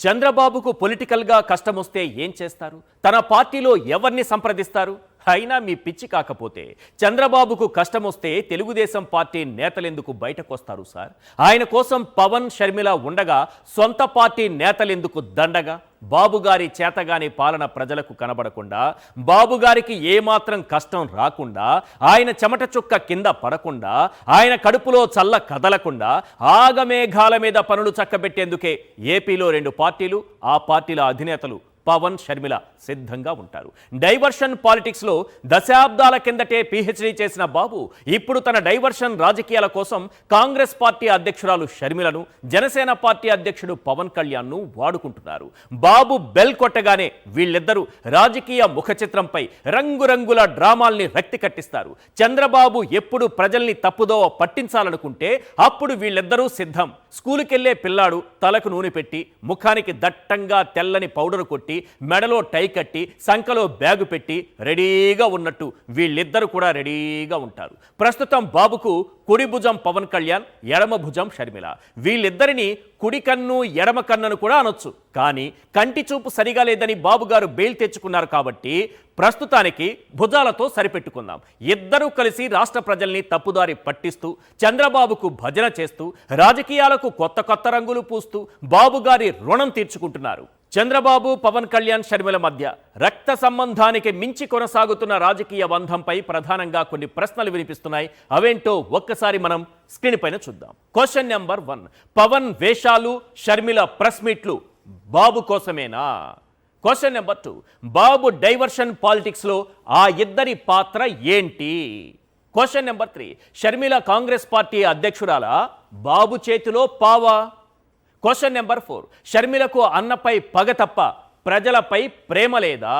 చంద్రబాబుకు పొలిటికల్గా కష్టమొస్తే ఏం చేస్తారు? తన పార్టీలో ఎవరిని సంప్రదిస్తారు? అయినా మీ పిచ్చి కాకపోతే చంద్రబాబుకు కష్టమొస్తే తెలుగుదేశం పార్టీ నేతలెందుకు బయటకొస్తారు సార్? ఆయన కోసం పవన్ షర్మిల ఉండగా సొంత పార్టీ నేతలెందుకు దండగా? బాబుగారి చేతగాని పాలన ప్రజలకు కనబడకుండా, బాబుగారికి ఏమాత్రం కష్టం రాకుండా, ఆయన చెమట చుక్క కింద పడకుండా, ఆయన కడుపులో చల్ల కదలకుండా ఆగమేఘాల మీద పనులు చక్కబెట్టేందుకే ఏపీలో 2 పార్టీలు, ఆ పార్టీల అధినేతలు పవన్ షర్మిల సిద్ధంగా ఉంటారు. డైవర్షన్ పాలిటిక్స్లో దశాబ్దాల కిందటే పిహెచ్డీ చేసిన బాబు ఇప్పుడు తన డైవర్షన్ రాజకీయాల కోసం కాంగ్రెస్ పార్టీ అధ్యక్షురాలు షర్మిలను, జనసేన పార్టీ అధ్యక్షుడు పవన్ కళ్యాణ్ను వాడుకుంటున్నారు. బాబు బెల్ కొట్టగానే వీళ్ళిద్దరూ రాజకీయ ముఖ చిత్రంపై రంగురంగుల డ్రామాల్ని రక్తి కట్టిస్తారు. చంద్రబాబు ఎప్పుడు ప్రజల్ని తప్పుదోవ పట్టించాలనుకుంటే అప్పుడు వీళ్ళిద్దరూ సిద్ధం. స్కూలుకెళ్లే పిల్లాడు తలకు నూనె పెట్టి, ముఖానికి దట్టంగా తెల్లని పౌడర్ కొట్టి, మెడలో టై కట్టి, సంకలో బ్యాగు పెట్టి రెడీగా ఉన్నట్టు వీళ్ళిద్దరూ కూడా రెడీగా ఉంటారు. ప్రస్తుతం బాబుకు కుడి భుజం పవన్ కళ్యాణ్, ఎడమ భుజం షర్మిల. వీళ్ళిద్దరిని కుడి కన్ను ఎడమ కన్నును కూడా అనొచ్చు. కానీ కంటి చూపు సరిగా లేదని బాబుగారు బెయిల్ తెచ్చుకున్నారు కాబట్టి ప్రస్తుతానికి భుజాలతో సరిపెట్టుకుందాం. ఇద్దరూ కలిసి రాష్ట్ర ప్రజల్ని తప్పుదారి పట్టిస్తూ, చంద్రబాబుకు భజన చేస్తూ, రాజకీయాలకు కొత్త కొత్త రంగులు పూస్తూ బాబుగారి రుణం తీర్చుకుంటున్నారు. చంద్రబాబు, పవన్ కళ్యాణ్, షర్మిల మధ్య రక్త సంబంధానికి మించి కొనసాగుతున్న రాజకీయ బంధంపై ప్రధానంగా కొన్ని ప్రశ్నలు వినిపిస్తున్నాయి. అవేంటో ఒక్కసారి మనం స్క్రీన్ పైన చూద్దాం. క్వశ్చన్ నెంబర్ 1, పవన్ వేషాలు, షర్మిల ప్రెస్ మీట్లు బాబు కోసమేనా? క్వశ్చన్ నెంబర్ 2, బాబు డైవర్షన్ పాలిటిక్స్లో ఆ ఇద్దరి పాత్ర ఏంటి? Question number 3, Sharmila Congress party అధ్యక్షురాల, బాబు చేతిలో పావా? క్వశ్చన్ నెంబర్ 4, షర్మిలకు అన్నపై పగ తప్ప ప్రజలపై ప్రేమ లేదా?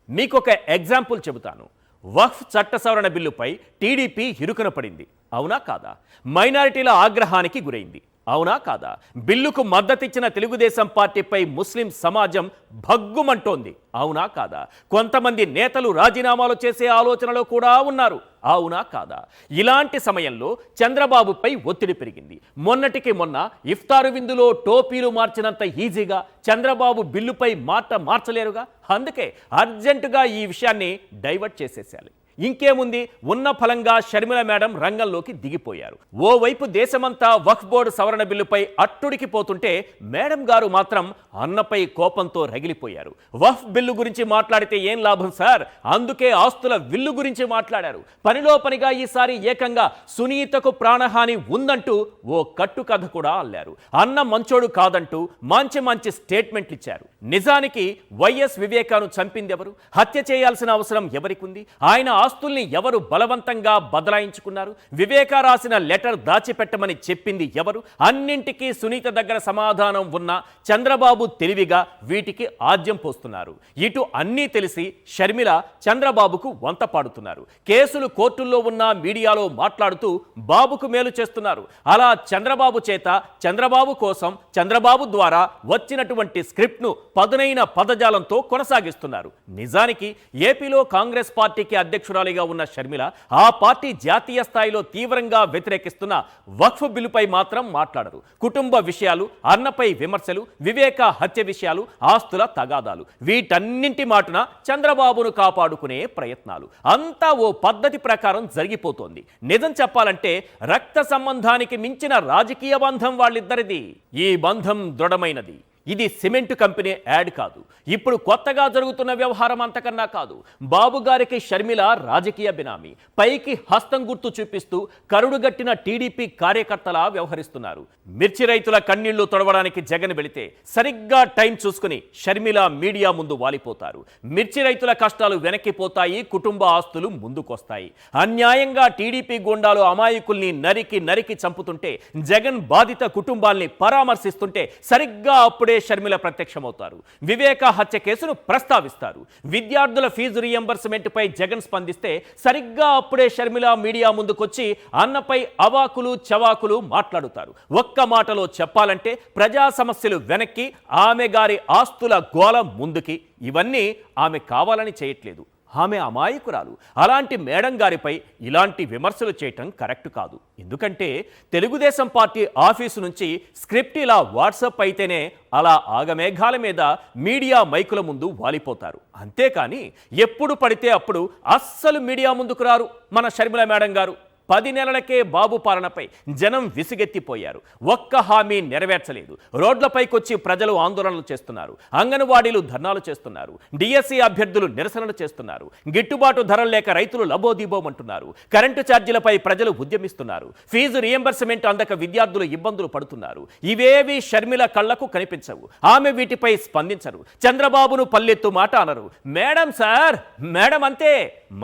మీకు ఒక ఎగ్జాంపుల్ చెబుతాను. వక్ఫ్ చట్ట సవరణ బిల్లుపై టీడీపీ ఇరుకున పడింది, అవునా కాదా? మైనారిటీల ఆగ్రహానికి గురైంది, అవునా కాదా? బిల్లుకు మద్దతిచ్చిన తెలుగుదేశం పార్టీపై ముస్లిం సమాజం భగ్గుమంటోంది, అవునా కాదా? కొంతమంది నేతలు రాజీనామాలు చేసే ఆలోచనలో కూడా ఉన్నారు, అవునా కాదా? ఇలాంటి సమయంలో చంద్రబాబుపై ఒత్తిడి పెరిగింది. మొన్నటికి మొన్న ఇఫ్తారు విందులో టోపీలు మార్చినంత ఈజీగా చంద్రబాబు బిల్లుపై మాట మార్చలేరుగా. అందుకే అర్జెంటుగా ఈ విషయాన్ని డైవర్ట్ చేసేసేయాలి. ఇంకేముంది, ఉన్న ఫలంగా షర్మిల మేడం రంగంలోకి దిగిపోయారు. ఓవైపు దేశమంతా వక్ఫ్ బోర్డు సవరణ బిల్లుపై అట్టుడికి పోతుంటే మేడం గారు మాత్రం అన్నపై కోపంతో రగిలిపోయారు. వక్ఫ్ బిల్లు గురించి మాట్లాడితే ఏం లాభం సార్, అందుకే ఆస్తుల విల్లు గురించి మాట్లాడారు. పనిలో పనిగా ఈసారి ఏకంగా సునీతకు ప్రాణహాని ఉందంటూ ఓ కట్టు కథ కూడా అల్లారు. అన్న మంచోడు కాదంటూ మంచి మంచి స్టేట్మెంట్లు ఇచ్చారు. నిజానికి వైఎస్ వివేకాను చంపింది ఎవరు? హత్య చేయాల్సిన అవసరం ఎవరికుంది? ఆయన ఆస్తుల్ని ఎవరు బలవంతంగా బదలాయించుకున్నారు? వివేక రాసిన లెటర్ దాచిపెట్టమని చెప్పింది ఎవరు? అన్నింటికీ సునీత దగ్గర సమాధానం ఉన్న చంద్రబాబు తెలివిగా వీటికి ఆజ్యం పోస్తున్నారు. ఇటు అన్నీ తెలిసి షర్మిల చంద్రబాబుకు వంత పాడుతున్నారు. కేసులు కోర్టుల్లో ఉన్న మీడియాలో మాట్లాడుతూ బాబుకు మేలు చేస్తున్నారు. అలా చంద్రబాబు చేత, చంద్రబాబు కోసం, చంద్రబాబు ద్వారా వచ్చినటువంటి స్క్రిప్ట్ను పదునైన పదజాలంతో కొనసాగిస్తున్నారు. నిజానికి ఏపీలో కాంగ్రెస్ పార్టీకి అధ్యక్షురాలిగా ఉన్న షర్మిల ఆ పార్టీ జాతీయ స్థాయిలో తీవ్రంగా వ్యతిరేకిస్తున్న వక్ఫ్ బిల్లుపై మాత్రం మాట్లాడరు. కుటుంబ విషయాలు, అన్నపై విమర్శలు, వివేక హత్య విషయాలు, ఆస్తుల తగాదాలు, వీటన్నింటి మాటున చంద్రబాబును కాపాడుకునే ప్రయత్నాలు అంతా ఓ పద్ధతి ప్రకారం జరిగిపోతోంది. నిజం చెప్పాలంటే రక్త సంబంధానికి మించిన రాజకీయ బంధం వాళ్ళిద్దరిది. ఈ బంధం దృఢమైనది. ఇది సిమెంట్ కంపెనీ యాడ్ కాదు. ఇప్పుడు కొత్తగా జరుగుతున్న వ్యవహారం అంతకన్నా కాదు. బాబు గారికి షర్మిల రాజకీయ బినామీ. పైకి హస్తం గుర్తు చూపిస్తూ కరుడుగట్టిన టీడీపీ కార్యకర్తలా వ్యవహరిస్తున్నారు. మిర్చి రైతుల కన్నీళ్లు తొడవడానికి జగన్ వెళితే సరిగ్గా టైం చూసుకుని షర్మిల మీడియా ముందు వాలిపోతారు. మిర్చి రైతుల కష్టాలు వెనక్కిపోతాయి, కుటుంబ ఆస్తులు ముందుకొస్తాయి. అన్యాయంగా టీడీపీ గుండాలు అమాయకుల్ని నరికి నరికి చంపుతుంటే, జగన్ బాధిత కుటుంబాల్ని పరామర్శిస్తుంటే సరిగ్గా అప్పుడే షర్మిల ప్రత్యక్షమవుతారు. వివేక హత్య కేసును ప్రస్తావిస్తారు. విద్యార్థుల ఫీజు రీయింబర్స్మెంట్ పై జగన్ స్పందిస్తే సరిగ్గా అప్పుడే షర్మిల మీడియా ముందుకొచ్చి అన్నపై అవాకులు చవాకులు మాట్లాడుతారు. ఒక్క మాటలో చెప్పాలంటే ప్రజా సమస్యలు వెనక్కి, ఆమె గారి ఆస్తుల గోల ముందుకి. ఇవన్నీ ఆమె కావాలని చేయట్లేదు, ఆమె అమాయకురాలు. అలాంటి మేడం గారిపై ఇలాంటి విమర్శలు చేయటం కరెక్ట్ కాదు. ఎందుకంటే తెలుగుదేశం పార్టీ ఆఫీసు నుంచి స్క్రిప్ట్ ఇలా వాట్సాప్ అయితేనే అలా ఆగమేఘాల మీద మీడియా మైకుల ముందు వాలిపోతారు. అంతేకాని ఎప్పుడు పడితే అప్పుడు అస్సలు మీడియా ముందుకు రారు మన షర్మిల మేడం గారు. 10 నెలలకే బాబు పాలనపై జనం విసిగెత్తిపోయారు. ఒక్క హామీ నెరవేర్చలేదు. రోడ్లపైకొచ్చి ప్రజలు ఆందోళనలు చేస్తున్నారు. అంగన్వాడీలు ధర్నాలు చేస్తున్నారు. డిఎస్సి అభ్యర్థులు నిరసనలు చేస్తున్నారు. గిట్టుబాటు ధరలు లేక రైతులు లబోదీబోమంటున్నారు. కరెంటు ఛార్జీలపై ప్రజలు ఉద్యమిస్తున్నారు. ఫీజు రియంబర్స్మెంట్ అందక విద్యార్థులు ఇబ్బందులు పడుతున్నారు. ఇవేవి షర్మిల కళ్లకు కనిపించవు. ఆమె వీటిపై స్పందించరు. చంద్రబాబును పల్లెత్తు మాట అనరు. మేడం సార్, మేడం అంతే,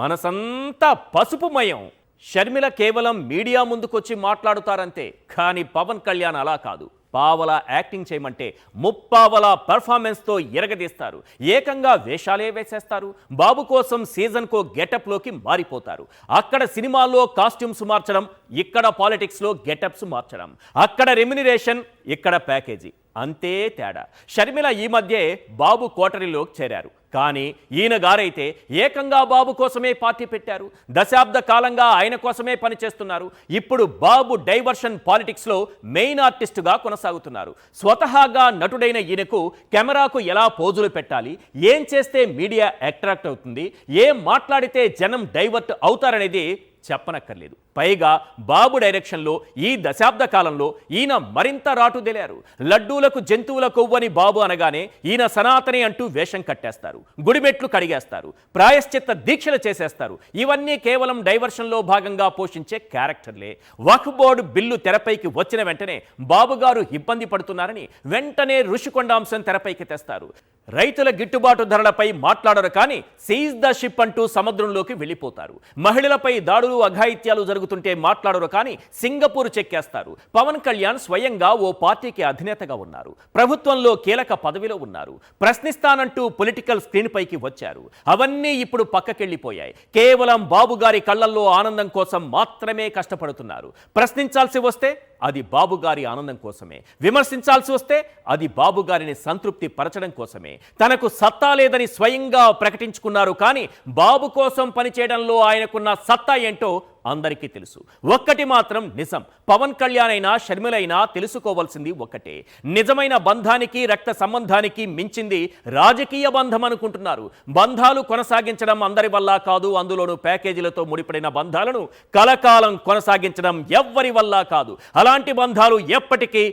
మనసంతా పసుపుమయం. షర్మిల కేవలం మీడియా ముందుకొచ్చి మాట్లాడుతారంతే. కానీ పవన్ కళ్యాణ్ అలా కాదు. పావలా యాక్టింగ్ చేయమంటే ముప్పావలా పెర్ఫార్మెన్స్తో ఎరగదీస్తారు. ఏకంగా వేషాలే వేసేస్తారు. బాబు కోసం సీజన్కో గెటప్లోకి మారిపోతారు. అక్కడ సినిమాల్లో కాస్ట్యూమ్స్ మార్చడం, ఇక్కడ పాలిటిక్స్లో గెటప్స్ మార్చడం. అక్కడ రెమ్యునరేషన్, ఇక్కడ ప్యాకేజీ. అంతే తేడా. షర్మిల ఈ మధ్యే బాబు కోటరీలోకి చేరారు. కానీ ఈయన గారైతే ఏకంగా బాబు కోసమే పార్టీ పెట్టారు. దశాబ్ద కాలంగా ఆయన కోసమే పనిచేస్తున్నారు. ఇప్పుడు బాబు డైవర్షన్ పాలిటిక్స్లో మెయిన్ ఆర్టిస్టుగా కొనసాగుతున్నారు. స్వతహాగా నటుడైన ఈయనకు కెమెరాకు ఎలా పోజులు పెట్టాలి, ఏం చేస్తే మీడియా అట్రాక్ట్ అవుతుంది, ఏం మాట్లాడితే జనం డైవర్ట్ అవుతారనేది చెప్పనక్కర్లేదు. పైగా బాబు డైరెక్షన్లో ఈ దశాబ్ద కాలంలో ఈయన మరింత రాటుదేలారు. లడ్డూలకు జంతువుల కొవ్వని బాబు అనగానే ఈయన సనాతని అంటూ వేషం కట్టేస్తారు. గుడిమెట్లు కడిగేస్తారు. ప్రాయశ్చిత్త దీక్షలు చేసేస్తారు. ఇవన్నీ కేవలం డైవర్షన్లో భాగంగా పోషించే క్యారెక్టర్లే. వక్ఫ్ బోర్డు బిల్లు తెరపైకి వచ్చిన వెంటనే బాబు గారు ఇబ్బంది పడుతున్నారని వెంటనే ఋషికొండ అంశం తెరపైకి తెస్తారు. రైతుల గిట్టుబాటు ధరలపై మాట్లాడరు. కానీ సీజ్ ద షిప్ అంటూ సముద్రంలోకి వెళ్ళిపోతారు. మహిళలపై దాడులు అఘాయిత్యాలు జరుగుతుంటే మాట్లాడరు. కానీ సింగపూర్ చెక్కేస్తారు. పవన్ కళ్యాణ్ స్వయంగా ఓ పార్టీకి అధినేతగా ఉన్నారు. ప్రభుత్వంలో కీలక పదవిలో ఉన్నారు. ప్రశ్నిస్తానంటూ పొలిటికల్ స్క్రీన్ పైకి వచ్చారు. అవన్నీ ఇప్పుడు పక్కకెళ్ళిపోయాయి. కేవలం బాబు గారి కళ్ళల్లో ఆనందం కోసం మాత్రమే కష్టపడుతున్నారు. ప్రశ్నించాల్సి వస్తే అది బాబు గారి ఆనందం కోసమే. విమర్శించాల్సి వస్తే అది బాబు గారిని సంతృప్తి పరచడం కోసమే. తనకు సత్తా లేదని స్వయంగా ప్రకటించుకున్నారు. కానీ బాబు కోసం పనిచేయడంలో ఆయనకున్న సత్తా ఏంటో అందరికీ తెలుసు. ఒక్కటి మాత్రం నిజం, పవన్ కళ్యాణ్ అయినా షర్మిలైనా తెలుసుకోవాల్సింది ఒక్కటే. నిజమైన బంధానికి రక్త సంబంధానికి మించింది రాజకీయ బంధం అనుకుంటున్నారు. బంధాలు కొనసాగించడం అందరి వల్ల కాదు. అందులోనూ ప్యాకేజీలతో ముడిపడిన బంధాలను కలకాలం కొనసాగించడం ఎవ్వరి వల్ల కాదు. అలాంటి బంధాలు ఎప్పటికీ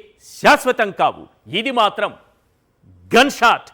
శాశ్వతం కావు. ఇది మాత్రం గన్ షాట్.